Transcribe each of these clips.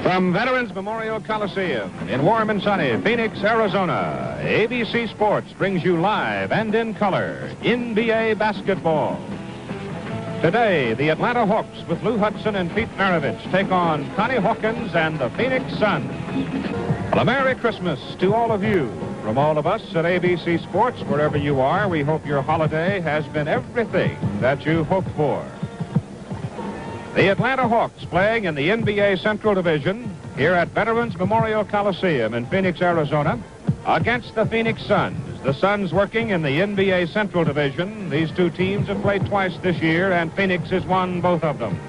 From Veterans Memorial Coliseum in warm and sunny Phoenix, Arizona, ABC Sports brings you live and in color NBA basketball. Today, the Atlanta Hawks with Lou Hudson and Pete Maravich take on Connie Hawkins and the Phoenix Suns. Well, a Merry Christmas to all of you. From all of us at ABC Sports, wherever you are, we hope your holiday has been everything that you hoped for. The Atlanta Hawks playing in the NBA Central Division here at Veterans Memorial Coliseum in Phoenix, Arizona, against the Phoenix Suns. The Suns working in the NBA Central Division. These two teams have played twice this year, and Phoenix has won both of them.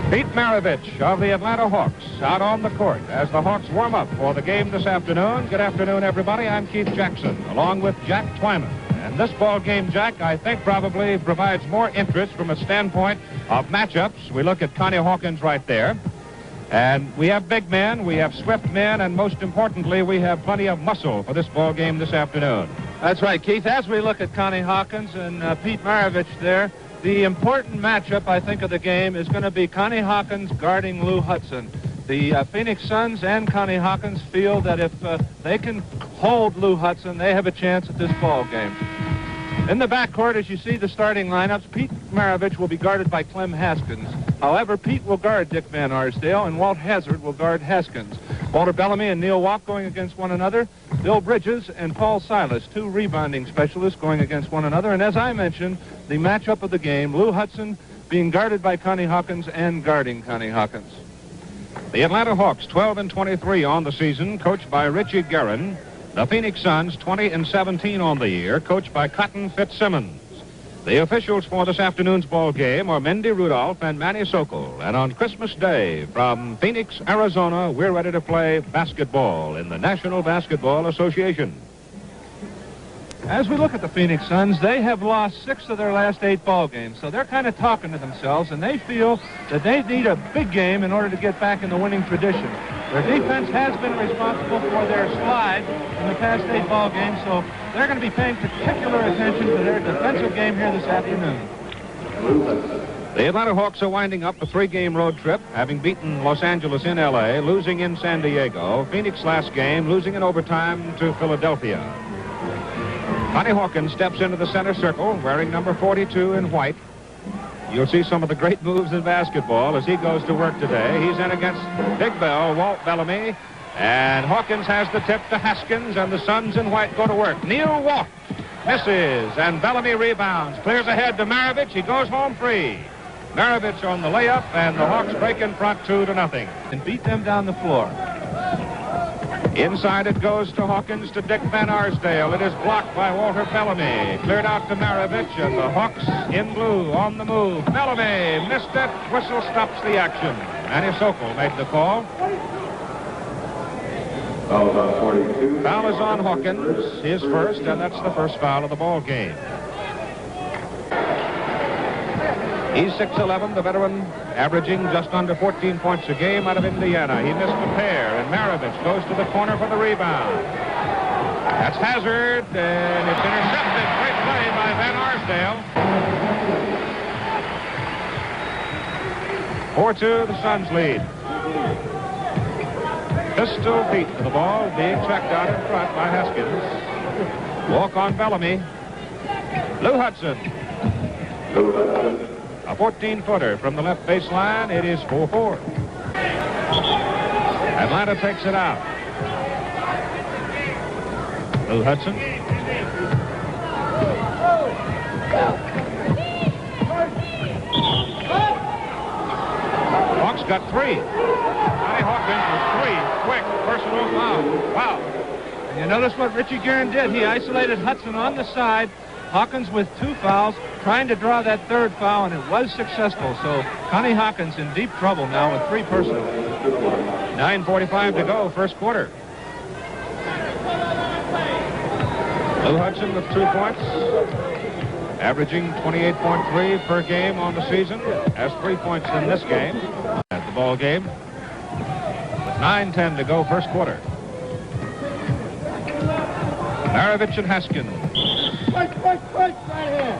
Pete Maravich of the Atlanta Hawks out on the court as the Hawks warm up for the game this afternoon. Good afternoon, everybody. I'm Keith Jackson, along with Jack Twyman. And this ball game, Jack, I think probably provides more interest from a standpoint of matchups. We look at Connie Hawkins right there. And we have big men, we have swift men, and most importantly, we have plenty of muscle for this ball game this afternoon. That's right, Keith. As we look at Connie Hawkins and Pete Maravich there, the important matchup, I think, of the game is going to be Connie Hawkins guarding Lou Hudson. The Phoenix Suns and Connie Hawkins feel that if they can hold Lou Hudson, they have a chance at this ball game. In the backcourt, as you see the starting lineups, Pete Maravich will be guarded by Clem Haskins. However, Pete will guard Dick Van Arsdale, and Walt Hazzard will guard Haskins. Walter Bellamy and Neil Walk going against one another. Bill Bridges and Paul Silas, two rebounding specialists going against one another. And as I mentioned, the matchup of the game, Lou Hudson being guarded by Connie Hawkins and guarding Connie Hawkins. The Atlanta Hawks, 12-23 on the season, coached by Richie Guerin. The Phoenix Suns, 20-17 on the year, coached by Cotton Fitzsimmons. The officials for this afternoon's ball game are Mindy Rudolph and Manny Sokol. And on Christmas Day, from Phoenix, Arizona, we're ready to play basketball in the National Basketball Association. As we look at the Phoenix Suns, they have lost 6 of their last 8 ball games, so they're kind of talking to themselves, and they feel that they need a big game in order to get back in the winning tradition. Their defense has been responsible for their slide in the past 8 ball games, so they're going to be paying particular attention to their defensive game here this afternoon. The Atlanta Hawks are winding up a 3-game road trip, having beaten Los Angeles in L.A., losing in San Diego, Phoenix last game, losing in overtime to Philadelphia. Connie Hawkins steps into the center circle, wearing number 42 in white. You'll see some of the great moves in basketball as he goes to work today. He's in against Big Bell, Walt Bellamy, and Hawkins has the tip to Haskins, and the Suns in white go to work. Neil Walk misses, and Bellamy rebounds, clears ahead to Maravich. He goes home free. Maravich on the layup, and the Hawks break in front 2-0. And beat them down the floor. Inside it goes to Hawkins to Dick Van Arsdale. It is blocked by Walter Bellamy. Cleared out to Maravich, and the Hawks in blue on the move. Bellamy missed it. Whistle stops the action. Manny Sokol made the call. Foul on 42. Foul is on Hawkins, his first, and that's the first foul of the ball game. He's 6'11", the veteran, averaging just under 14 points a game out of Indiana. He missed the pair, and Maravich goes to the corner for the rebound. That's Hazzard, and it's intercepted. Great play by Van Arsdale. 4-2, the Suns lead. Pistol Pete to the ball, being checked out in front by Haskins. Walk on Bellamy. Lou Hudson. A 14-footer from the left baseline. It is 4-4. Atlanta takes it out. Lou Hudson. Hawks got 3. Connie Hawkins with 3. Quick personal foul. Wow. And you notice what Richie Guerin did. He isolated Hudson on the side. Hawkins with 2 fouls, trying to draw that 3rd foul, and it was successful. So Connie Hawkins in deep trouble now with 3 personal. 9:45 to go, first quarter. Lou Hudson with 2 points, averaging 28.3 per game on the season. Has 3 points in this game at the ball game. 9:10 to go, first quarter. Maravich and Haskins. Quick, right here.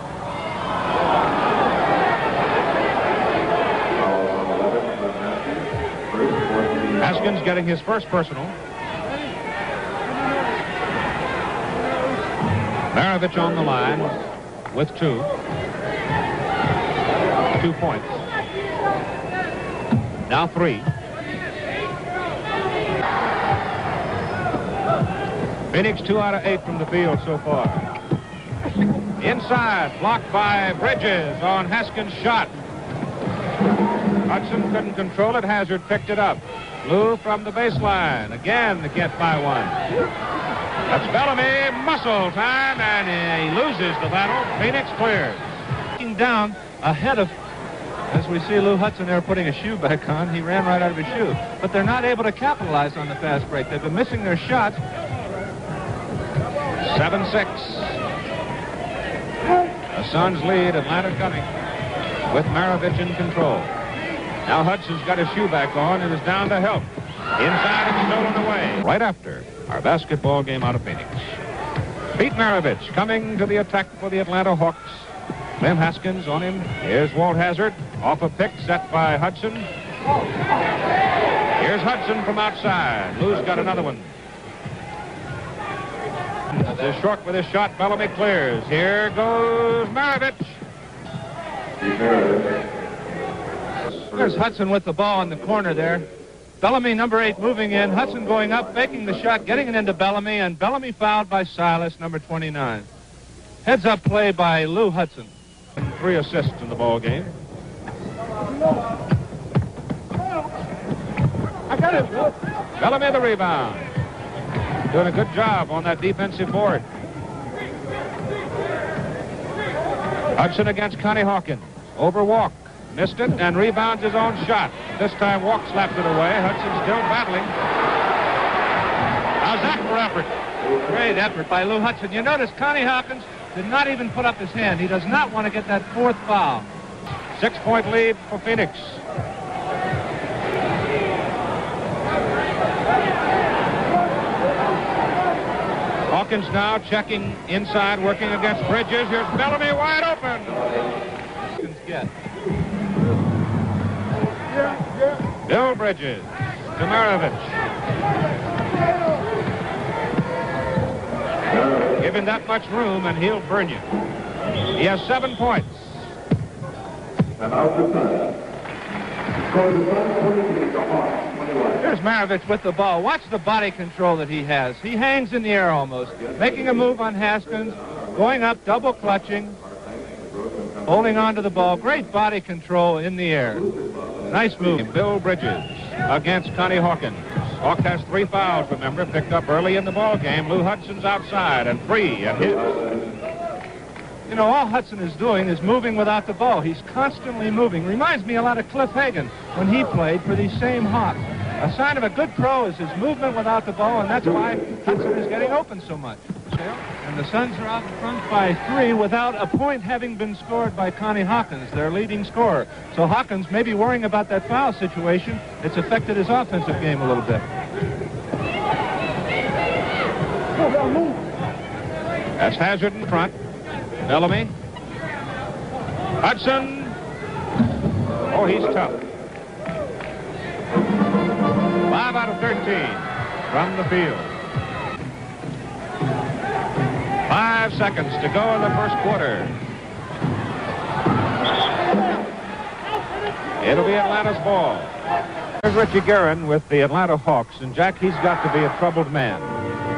Haskins getting his first personal. Maravich on the line with 2. 2 points. Now 3. Phoenix 2 out of 8 from the field so far. Inside, blocked by Bridges on Haskins' shot. Hudson couldn't control it. Hazzard picked it up. Lou from the baseline. Again, the get by one. That's Bellamy. Muscle time, and he loses the battle. Phoenix clears. Looking down ahead of, as we see Lou Hudson there putting a shoe back on. He ran right out of his shoe. But they're not able to capitalize on the fast break. They've been missing their shots. 7-6. The Suns lead. Atlanta coming with Maravich in control. Now Hudson's got his shoe back on and is down to help. Inside and stolen away. Right after our basketball game out of Phoenix. Pete Maravich coming to the attack for the Atlanta Hawks. Clem Haskins on him. Here's Walt Hazzard off a pick set by Hudson. Here's Hudson from outside. Lou's got another one. Is short with his shot. Bellamy clears. Here goes Maravich. There's Hudson with the ball in the corner there. Bellamy, number 8, moving in. Hudson going up, faking the shot, getting it into Bellamy, and Bellamy fouled by Silas, number 29. Heads-up play by Lou Hudson. 3 assists in the ball game. I got it. Bellamy the rebound. Doing a good job on that defensive board. Hudson against Connie Hawkins. Over Walk. Missed it and rebounds his own shot. This time Walk slapped it away. Hudson still battling. How's that for effort? Great effort by Lou Hudson. You notice Connie Hawkins did not even put up his hand. He does not want to get that 4th foul. 6-point lead for Phoenix. Hawkins now checking inside, working against Bridges. Here's Bellamy wide open. Get. Bill Bridges to Maravich. Give him that much room and he'll burn you. He has 7 points. Here's Maravich with the ball. Watch the body control that he has. He hangs in the air almost, making a move on Haskins, going up, double clutching, holding on to the ball. Great body control in the air. Nice move. Bill Bridges against Connie Hawkins. Hawk has 3 fouls, remember, picked up early in the ball game. Lou Hudson's outside and free and hit. You know, all Hudson is doing is moving without the ball. He's constantly moving. Reminds me a lot of Cliff Hagan when he played for these same Hawks. A sign of a good pro is his movement without the ball, and that's why Hudson is getting open so much. And the Suns are out in front by 3 without a point having been scored by Connie Hawkins, their leading scorer. So Hawkins may be worrying about that foul situation. It's affected his offensive game a little bit. That's Hazzard in front. Bellamy. Hudson. Oh, he's tough. 5 out of 13 from the field. 5 seconds to go in the first quarter. It'll be Atlanta's ball. There's Richie Guerin with the Atlanta Hawks, and Jack, he's got to be a troubled man.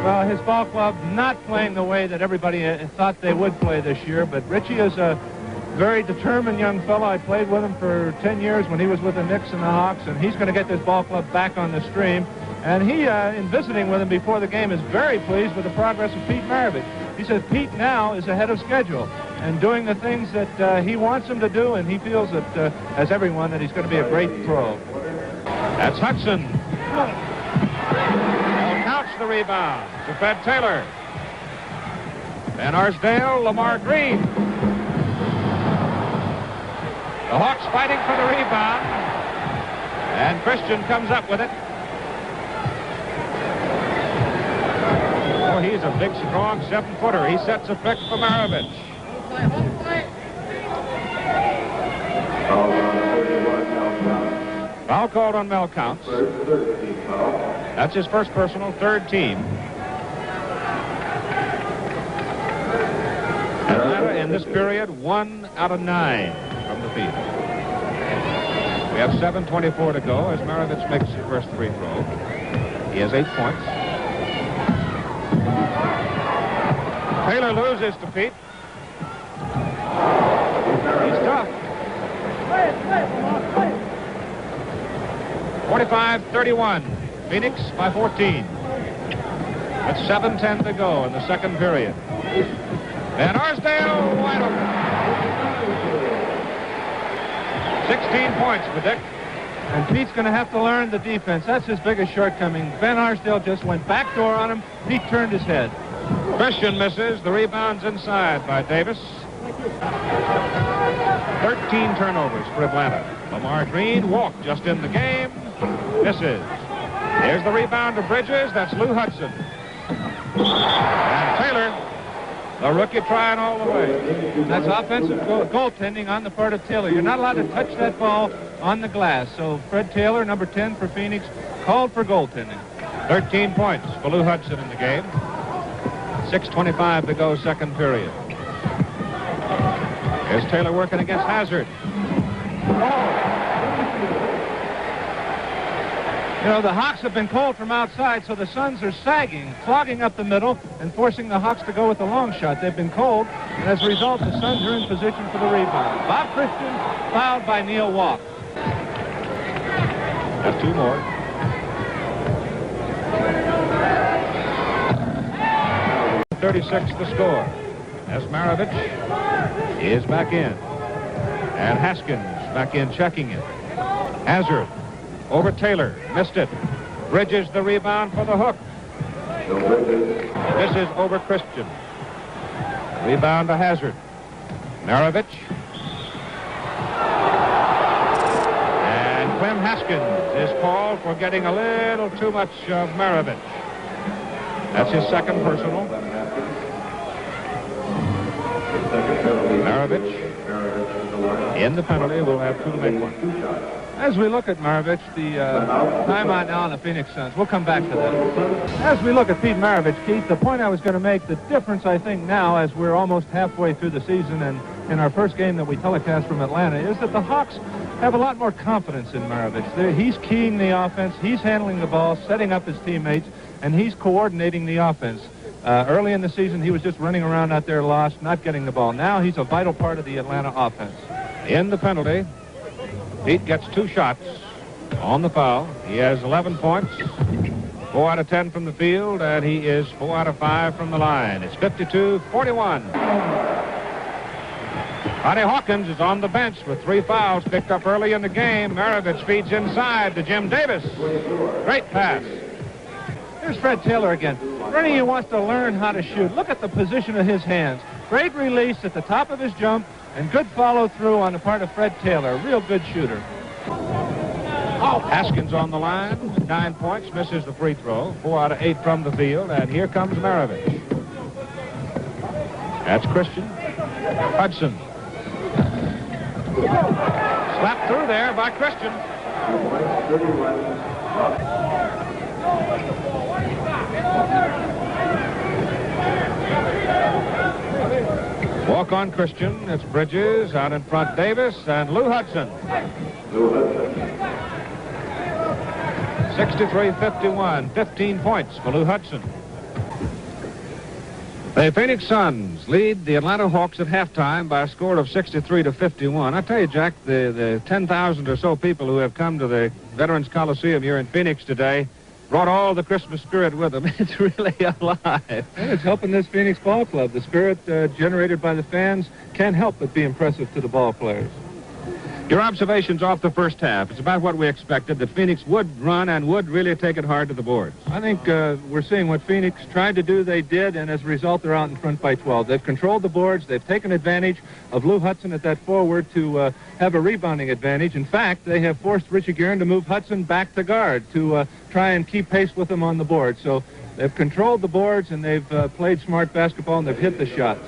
Well, his ball club not playing the way that everybody thought they would play this year, but Richie is a very determined young fellow. I played with him for 10 years when he was with the Knicks and the Hawks, and he's going to get this ball club back on the stream. And he, in visiting with him before the game, is very pleased with the progress of Pete Maravich. He says Pete now is ahead of schedule and doing the things that he wants him to do, and he feels that, as everyone, that he's going to be a great pro. That's Hudson. He'll couch the rebound to Fred Taylor. Then Arsdale, Lamar Green. The Hawks fighting for the rebound. And Christian comes up with it. Oh, he's a big, strong 7-footer. He sets a pick for Maravich. Foul called on Mel Counts. That's his first personal, third team. Atlanta in this period, 1 out of 9 from the field. We have 7:24 to go as Maravich makes his first free throw. He has 8 points. Taylor loses to Pete. He's tough. 45-31. Phoenix by 14. With 7:10 to go in the second period. And Arsdale wide open. 16 points for Dick. And Pete's going to have to learn the defense. That's his biggest shortcoming. Ben Arsdale just went backdoor on him. Pete turned his head. Christian misses. The rebound's inside by Davis. 13 turnovers for Atlanta. Lamar Green walked just in the game. Misses. Here's the rebound to Bridges. That's Lou Hudson. And Taylor, the rookie, trying all the way. That's offensive goaltending on the part of Taylor. You're not allowed to touch that ball on the glass. So Fred Taylor, number 10 for Phoenix, called for goaltending. 13 points for Lou Hudson in the game. 6:25 to go, second period. Here's Taylor working against Hazzard. You know, the Hawks have been called from outside, so the Suns are sagging, clogging up the middle, and forcing the Hawks to go with the long shot. They've been called, and as a result, the Suns are in position for the rebound. Bob Christian fouled by Neil Walk. That's 2 more. .36 the score as Maravich is back in. And Haskins back in checking it. Hazzard over Taylor. Missed it. Bridges the rebound for the hook. This is over Christian. Rebound to Hazzard. Maravich. And Clem Haskins is called for getting a little too much of Maravich. That's his second personal. Maravich in the penalty will have 2 to make 1. As we look at Maravich, the timeout now on the Phoenix Suns. We'll come back to that. As we look at Pete Maravich, Keith, the point I was going to make, the difference I think now as we're almost halfway through the season and in our first game that we telecast from Atlanta is that the Hawks have a lot more confidence in Maravich. He's keying the offense, he's handling the ball, setting up his teammates, and he's coordinating the offense. Early in the season, he was just running around out there lost, not getting the ball. Now he's a vital part of the Atlanta offense. In the penalty, Pete gets 2 shots on the foul. He has 11 points, 4 out of 10 from the field, and he is 4 out of 5 from the line. It's 52-41. Connie Hawkins is on the bench with 3 fouls picked up early in the game. Maravich feeds inside to Jim Davis. Great pass. Here's Fred Taylor again. For any who wants to learn how to shoot, look at the position of his hands. Great release at the top of his jump and good follow-through on the part of Fred Taylor. Real good shooter. Haskins on the line, 9 points, misses the free throw. 4 out of 8 from the field, and here comes Maravich. That's Christian. Hudson. Slapped through there by Christian. Walk on Christian. It's Bridges. Out in front, Davis and Lou Hudson. 63-51. 15 points for Lou Hudson. The Phoenix Suns lead the Atlanta Hawks at halftime by a score of 63-51. I tell you, Jack, the 10,000 or so people who have come to the Veterans Coliseum here in Phoenix today brought all the Christmas spirit with them. It's really alive. And it's helping this Phoenix ball club. The spirit generated by the fans can't help but be impressive to the ball players. Your observations off the first half. It's about what we expected, that Phoenix would run and would really take it hard to the boards. I think we're seeing what Phoenix tried to do, they did, and as a result, they're out in front by 12. They've controlled the boards. They've taken advantage of Lou Hudson at that forward to have a rebounding advantage. In fact, they have forced Richie Guerin to move Hudson back to guard to try and keep pace with him on the board. So they've controlled the boards, and they've played smart basketball, and they've hit the shots.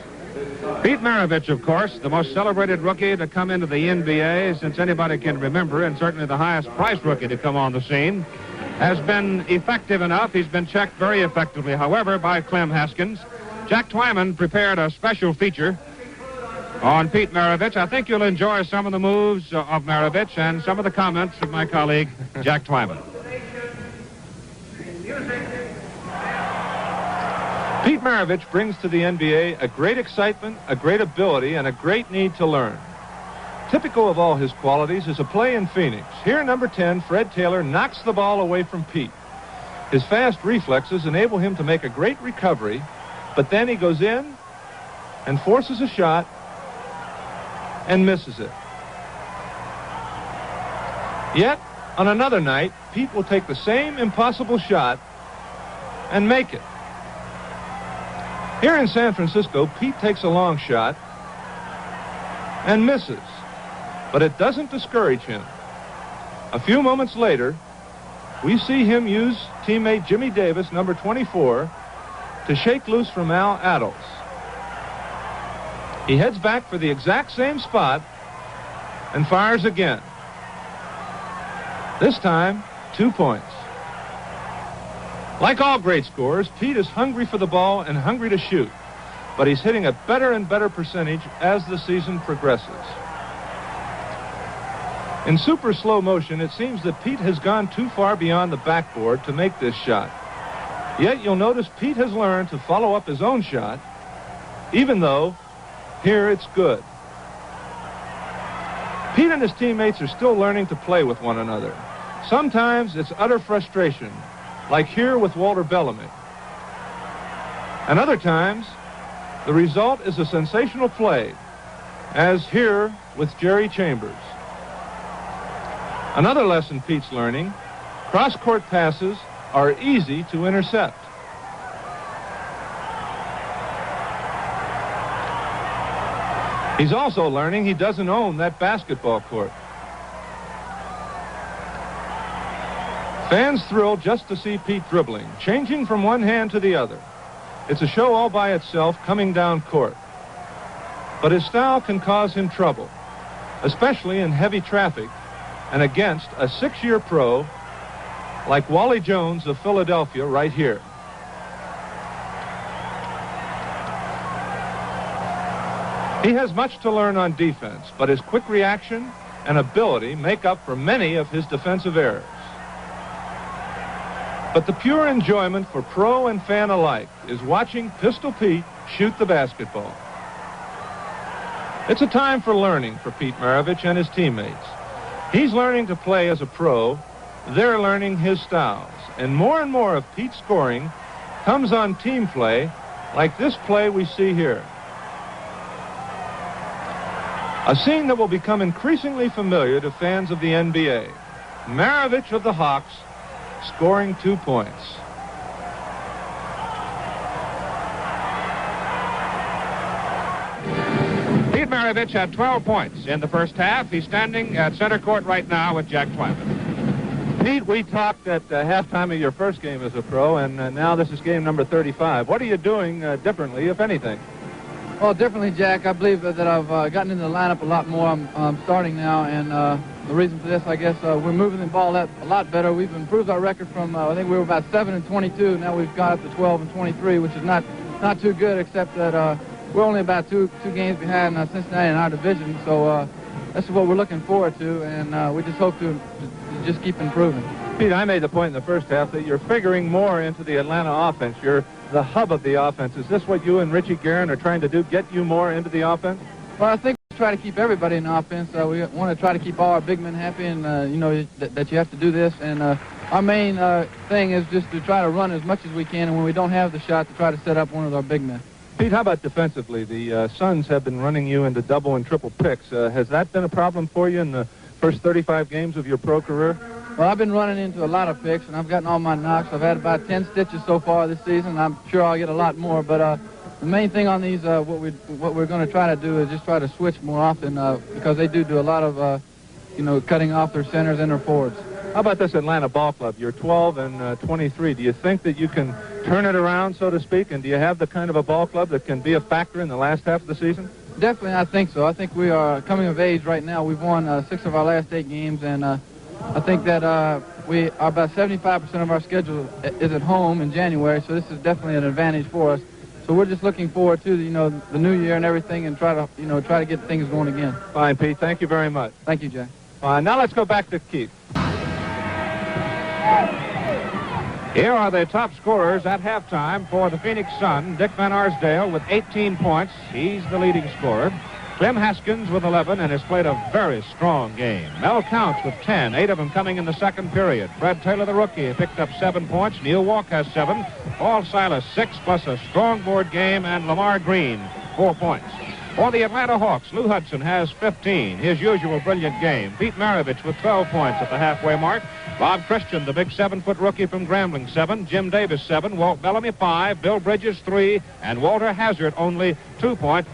Pete Maravich, of course, the most celebrated rookie to come into the NBA since anybody can remember, and certainly the highest priced rookie to come on the scene. has been effective enough. He's been checked very effectively, however, by Clem Haskins. Jack Twyman prepared a special feature on Pete Maravich. I think you'll enjoy some of the moves of Maravich and some of the comments of my colleague, Jack Twyman. Pete Maravich brings to the NBA a great excitement, a great ability, and a great need to learn. Typical of all his qualities is a play in Phoenix. Here, number 10, Fred Taylor, knocks the ball away from Pete. His fast reflexes enable him to make a great recovery, but then he goes in and forces a shot and misses it. Yet, on another night, Pete will take the same impossible shot and make it. Here in San Francisco, Pete takes a long shot and misses, but it doesn't discourage him. A few moments later, we see him use teammate Jimmy Davis, number 24, to shake loose from Al Addles. He heads back for the exact same spot and fires again. This time, 2 points. Like all great scorers, Pete is hungry for the ball and hungry to shoot, but he's hitting a better and better percentage as the season progresses. In super slow motion, it seems that Pete has gone too far beyond the backboard to make this shot. Yet you'll notice Pete has learned to follow up his own shot, even though here it's good. Pete and his teammates are still learning to play with one another. Sometimes it's utter frustration, like here with Walter Bellamy. And other times, the result is a sensational play, as here with Jerry Chambers. Another lesson Pete's learning, cross-court passes are easy to intercept. He's also learning he doesn't own that basketball court. Fans thrill just to see Pete dribbling, changing from one hand to the other. It's a show all by itself coming down court. But his style can cause him trouble, especially in heavy traffic and against a 6-year pro like Wally Jones of Philadelphia right here. He has much to learn on defense, but his quick reaction and ability make up for many of his defensive errors. But the pure enjoyment for pro and fan alike is watching Pistol Pete shoot the basketball. It's a time for learning for Pete Maravich and his teammates. He's learning to play as a pro. They're learning his styles. And more of Pete's scoring comes on team play like this play we see here. A scene that will become increasingly familiar to fans of the NBA. Maravich of the Hawks scoring 2 points. Pete Maravich had 12 points in the first half. He's standing at center court right now with Jack Twyman. Pete, we talked at halftime of your first game as a pro, and now this is game number 35. What are you doing differently, if anything? Well, differently, Jack, I believe that I've gotten into the lineup a lot more. I'm starting now, and the reason for this, I guess, we're moving the ball a lot better. We've improved our record from, I think we were about 7-22. Now we've got up to 12-23, which is not too good, except that we're only about two games behind Cincinnati in our division. So that's what we're looking forward to, and we just hope to just keep improving. Pete, I made the point in the first half that you're figuring more into the Atlanta offense. You're the hub of the offense. Is this what you and Richie Guerin are trying to do, get you more into the offense? Well, I think we try to keep everybody in the offense. We want to try to keep all our big men happy, and, you know, that you have to do this. And our main thing is just to try to run as much as we can, and when we don't have the shot, to try to set up one of our big men. Pete, how about defensively? The Suns have been running you into double and triple picks. Has that been a problem for you in the first 35 games of your pro career? Well, I've been running into a lot of picks, and I've gotten all my knocks. I've had about 10 stitches so far this season. I'm sure I'll get a lot more, but the main thing on these, what we're going to try to do is just try to switch more often because they do a lot of, you know, cutting off their centers and their forwards. How about this Atlanta ball club? You're 12 and 23. Do you think that you can turn it around, so to speak, and do you have the kind of a ball club that can be a factor in the last half of the season? Definitely, I think so. I think we are coming of age right now. We've won 6 of our last 8 games, and I think that we are about 75% of our schedule is at home in January, so this is definitely an advantage for us. So we're just looking forward to the new year and everything, and try to get things going again. Fine, Pete. Thank you very much. Thank you, Jack. Now let's go back to Keith. Here are the top scorers at halftime for the Phoenix Sun. Dick Van Arsdale with 18 points. He's the leading scorer. Clem Haskins with 11 and has played a very strong game. Mel Counts with 10, 8 of them coming in the second period. Fred Taylor, the rookie, picked up 7 points. Neil Walk has 7. Paul Silas, 6, plus a strong board game. And Lamar Green, 4 points. For the Atlanta Hawks, Lou Hudson has 15, his usual brilliant game. Pete Maravich with 12 points at the halfway mark. Bob Christian, the big 7-foot rookie from Grambling, 7. Jim Davis, 7. Walt Bellamy, 5. Bill Bridges, 3. And Walter Hazzard, only 2 points.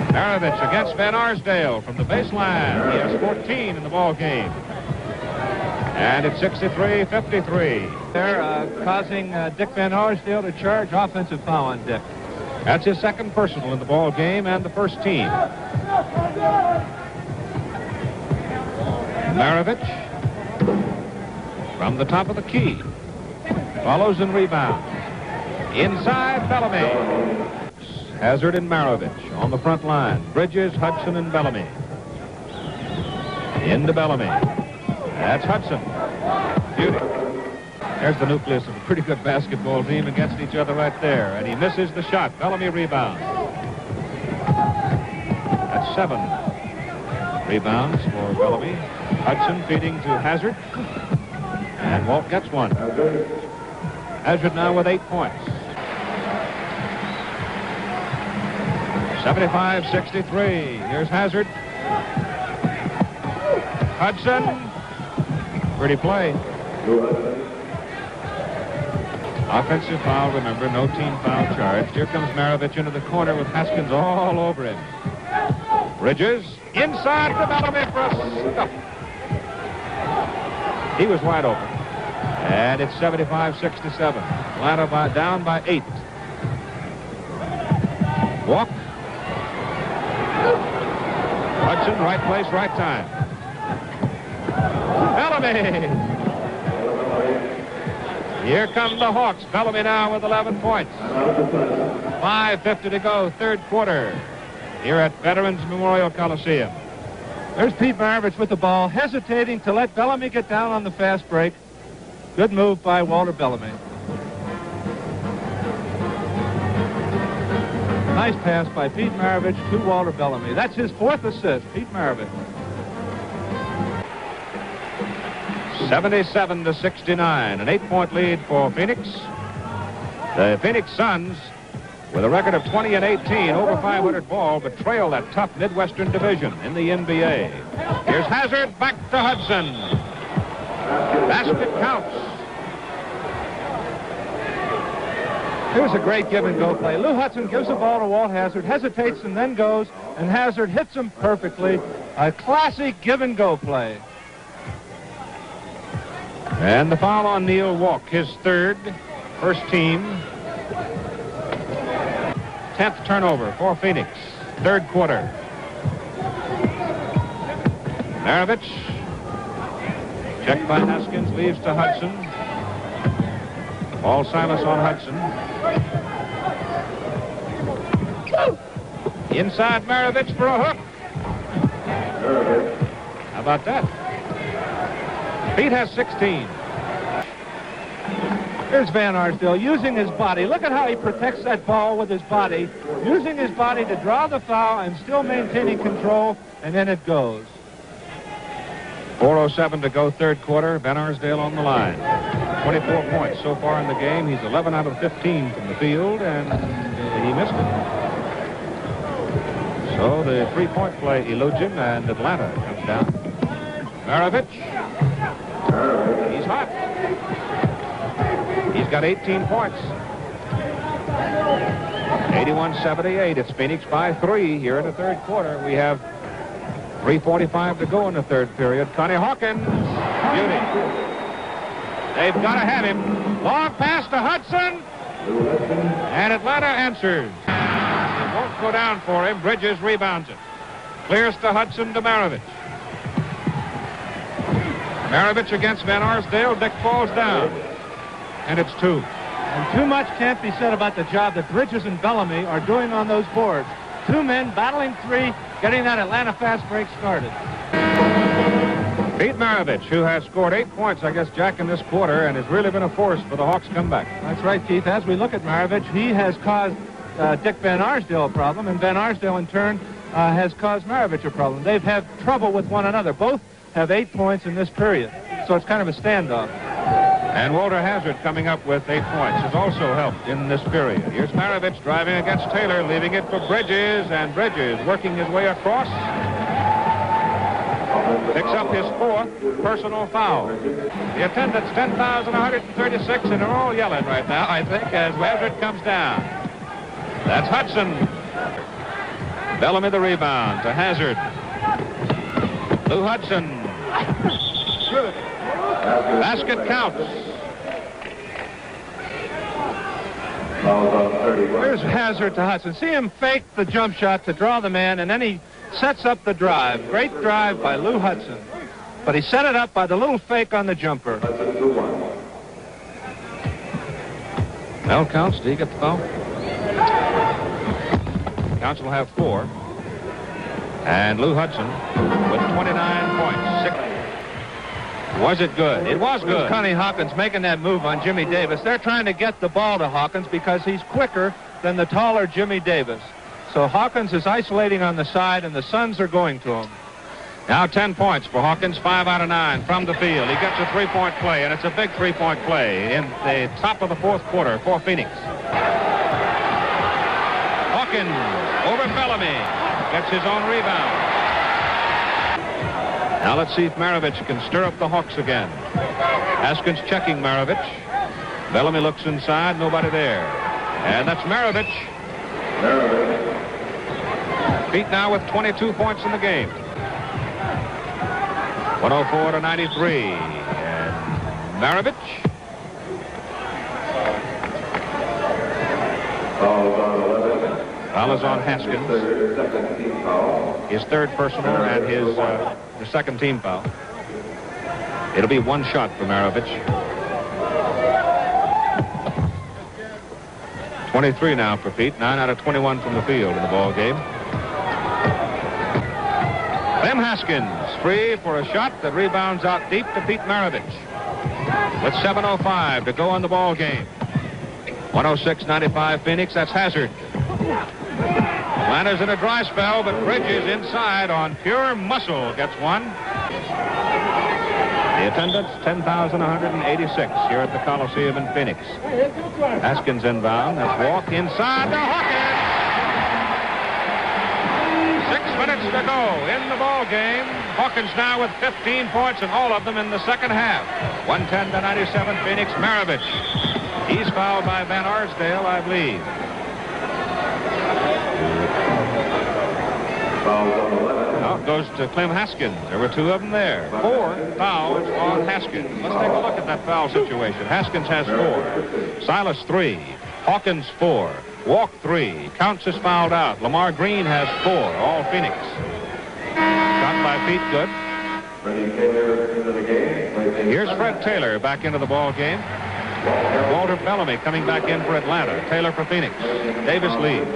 Maravich against Van Arsdale from the baseline. He has 14 in the ball game. And it's 63-53. They're causing Dick Van Arsdale to charge offensive foul on Dick. That's his second personal in the ball game and the first team. Maravich from the top of the key. Follows and rebounds. Inside Bellamy. Hazzard and Maravich on the front line. Bridges, Hudson, and Bellamy. Into Bellamy. That's Hudson. Beauty. There's the nucleus of a pretty good basketball team against each other right there. And he misses the shot. Bellamy rebounds. That's 7 rebounds for Bellamy. Hudson feeding to Hazzard. And Walt gets one. Hazzard now with 8 points. 75-63. Here's Hazzard. Hudson. Pretty play. Offensive foul, remember, no team foul charged. Here comes Maravich into the corner with Haskins all over him. Bridges inside to Bellamy for a stuff. He was wide open. And it's 75-67. Atlanta down by 8. Walk. Hudson, right place, right time. Bellamy. Here come the Hawks. Bellamy now with 11 points. 5:50 to go, third quarter. Here at Veterans Memorial Coliseum. There's Pete Maravich with the ball, hesitating to let Bellamy get down on the fast break. Good move by Walter Bellamy. Nice pass by Pete Maravich to Walter Bellamy. That's his 4th assist, Pete Maravich. 77-69, an 8-point lead for Phoenix. The Phoenix Suns, with a record of 20-18, over 500 ball, but trail that tough Midwestern division in the NBA. Here's Hazzard, back to Hudson. Basket counts. Here's a great give-and-go play. Lou Hudson gives the ball to Walt Hazzard, hesitates and then goes, and Hazzard hits him perfectly. A classic give-and-go play. And the foul on Neil Walk, his 3rd, first team. 10th turnover for Phoenix, 3rd quarter. Maravich, checked by Haskins, leaves to Hudson. Paul Silas on Hudson. Inside Maravich for a hook. How about that? Pete has 16. Here's Van Arsdale using his body. Look at how he protects that ball with his body, using his body to draw the foul and still maintaining control, and then it goes. 4:07 to go, third quarter. Van Arsdale on the line. 24 points so far in the game. He's 11 out of 15 from the field, and he missed it. So the three-point play eludes him, and Atlanta comes down. Maravich. He's hot. He's got 18 points. 81-78. It's Phoenix by 3 here in the third quarter. We have 3:45 to go in the third period. Connie Hawkins. Beauty. They've got to have him. Long pass to Hudson. And Atlanta answers. It won't go down for him. Bridges rebounds it. Clears to Hudson to Maravich. Maravich against Van Arsdale. Dick falls down. And it's 2. And too much can't be said about the job that Bridges and Bellamy are doing on those boards. 2 men battling 3, getting that Atlanta fast break started. Pete Maravich, who has scored 8 points, I guess, Jack, in this quarter, and has really been a force for the Hawks' comeback. That's right, Keith. As we look at Maravich, he has caused Dick Van Arsdale a problem, and Van Arsdale, in turn, has caused Maravich a problem. They've had trouble with one another. Both have 8 points in this period, so it's kind of a standoff. And Walter Hazzard coming up with 8 points has also helped in this period. Here's Maravich driving against Taylor, leaving it for Bridges, and Bridges working his way across. Picks up his 4th personal foul. The attendance, 10,136, and they're all yelling right now, I think, as Hazzard comes down. That's Hudson. Bellamy the rebound to Hazzard. Lou Hudson. Basket counts. Here's Hazzard to Hudson. See him fake the jump shot to draw the man, and then he sets up the drive. Great drive by Lou Hudson. But he set it up by the little fake on the jumper. Bell counts. Do you get the foul? Counts will have 4. And Lou Hudson with 29 points. 6. Was it good? It was good. Connie Hawkins making that move on Jimmy Davis. They're trying to get the ball to Hawkins because he's quicker than the taller Jimmy Davis. So Hawkins is isolating on the side, and the Suns are going to him. Now 10 points for Hawkins, 5 out of 9 from the field. He gets a 3-point play, and it's a big 3-point play in the top of the 4th quarter for Phoenix. Hawkins over Bellamy. Gets his own rebound. Now let's see if Maravich can stir up the Hawks again. Haskins checking Maravich. Bellamy looks inside, nobody there. And that's Maravich. Pete now with 22 points in the game. 104-93. And Maravich. Foul is on Haskins. His 3rd personal and his the 2nd team foul. It'll be 1 shot for Maravich. 23 now for Pete. 9 out of 21 from the field in the ball game. Clem Haskins free for a shot that rebounds out deep to Pete Maravich. With 7:05 to go on the ball game. 106-95 Phoenix. That's Hazzard. Atlanta's in a dry spell, but Bridges inside on pure muscle gets one. The attendance, 10,186 here at the Coliseum in Phoenix. Haskins inbound. That's Walk inside to Hawkins. 6 minutes to go in the ball game. Hawkins now with 15 points, and all of them in the second half. 110-97 Phoenix. Maravich. He's fouled by Van Arsdale, I believe. Out goes to Clem Haskins. There were 2 of them there. 4 fouls on Haskins. Let's take a look at that foul situation. Haskins has 4. Silas 3. Hawkins 4. Walk 3. Counts is fouled out. Lamar Green has 4. All Phoenix. Shot by Pete, good. Here's Fred Taylor back into the ball game. Walter Bellamy coming back in for Atlanta. Taylor for Phoenix. Davis leads.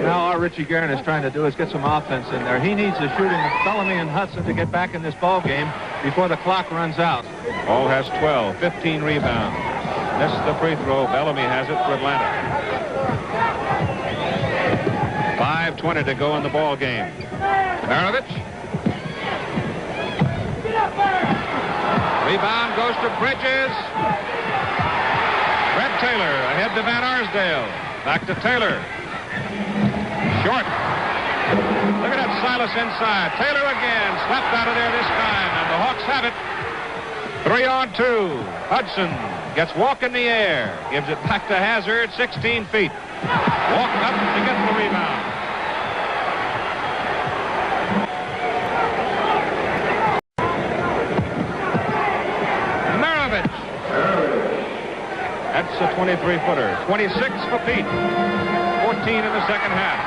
Now all Richie Guerin is trying to do is get some offense in there. He needs the shooting of Bellamy and Hudson to get back in this ball game before the clock runs out. Hall has 12, 15 rebounds. Missed the free throw. Bellamy has it for Atlanta. 5:20 to go in the ball game. Maravich. Rebound goes to Bridges. Fred Taylor ahead to Van Arsdale. Back to Taylor. Short. Look at that Silas inside. Taylor again. Slapped out of there this time. And the Hawks have it. 3-on-2. Hudson gets Walk in the air. Gives it back to Hazzard. 16 feet. Walk up to get the rebound. That's a 23-footer. 26 for Pete. 14 in the second half.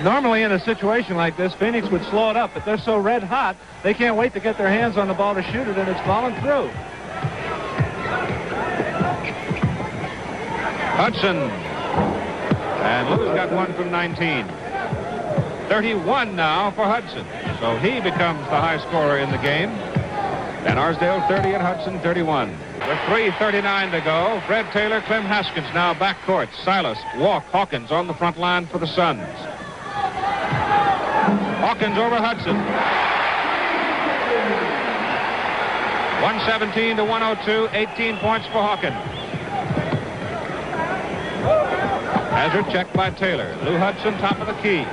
Normally in a situation like this, Phoenix would slow it up, but they're so red hot, they can't wait to get their hands on the ball to shoot it, and it's falling through. Hudson. And Lou's got one from 19. 31 now for Hudson. So he becomes the high scorer in the game. And Arsdale 30 and Hudson 31. With 3:39 to go, Fred Taylor, Clem, Haskins now backcourt. Silas, Walt, Hawkins on the front line for the Suns. Hawkins over Hudson. 117 to 102, 18 points for Hawkins. Hazzard checked by Taylor. Lou Hudson top of the key.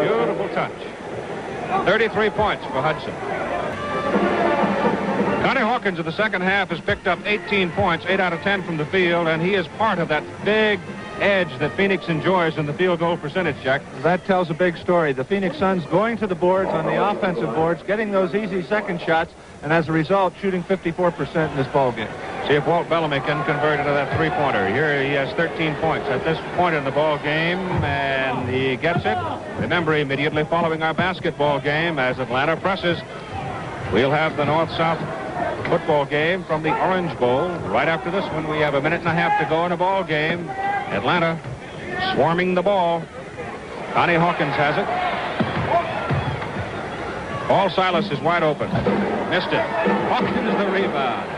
Beautiful touch. 33 points for Hudson. Connie Hawkins in the second half has picked up 18 points, 8 out of 10 from the field, and he is part of that big edge that Phoenix enjoys in the field goal percentage, Jack. That tells a big story. The Phoenix Suns going to the boards on the offensive boards, getting those easy second shots, and as a result, shooting 54% in this ball game. See if Walt Bellamy can convert into that three-pointer. Here he has 13 points at this point in the ball game, and he gets it. Remember, immediately following our basketball game, as Atlanta presses, we'll have the North-South football game from the Orange Bowl. Right after this one, we have a minute and a half to go in a ball game. Atlanta swarming the ball. Connie Hawkins has it. Paul Silas is wide open. Missed it. Hawkins the rebound.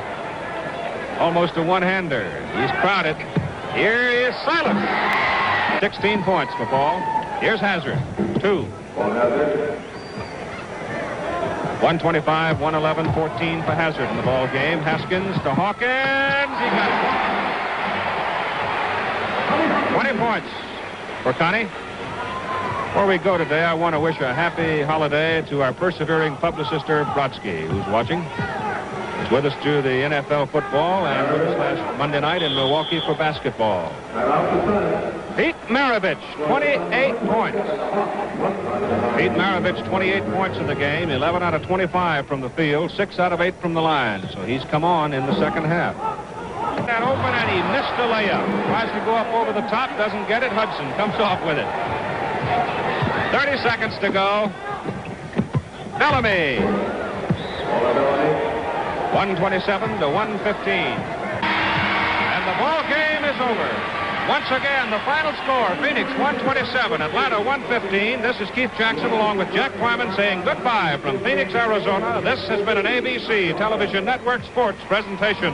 Almost a one-hander. He's crowded. Here is Silas. 16 points for Paul. Here's Hazzard. 2. 125, 111, 14 for Hazzard in the ball game. Haskins to Hawkins. He got it. 20 points for Connie. Before we go today, I want to wish a happy holiday to our persevering publicist, Herb Brodsky, who's watching. He's with us through the NFL football and with us last Monday night in Milwaukee for basketball. Pete Maravich, 28 points. Pete Maravich, 28 points in the game, 11 out of 25 from the field, 6 out of 8 from the line. So he's come on in the second half. That open, and he missed a layup. Tries to go up over the top, doesn't get it. Hudson comes off with it. 30 seconds to go. Bellamy. 127 to 115. And the ball game is over. Once again, the final score, Phoenix 127, Atlanta 115. This is Keith Jackson along with Jack Wyman saying goodbye from Phoenix, Arizona. This has been an ABC Television Network sports presentation.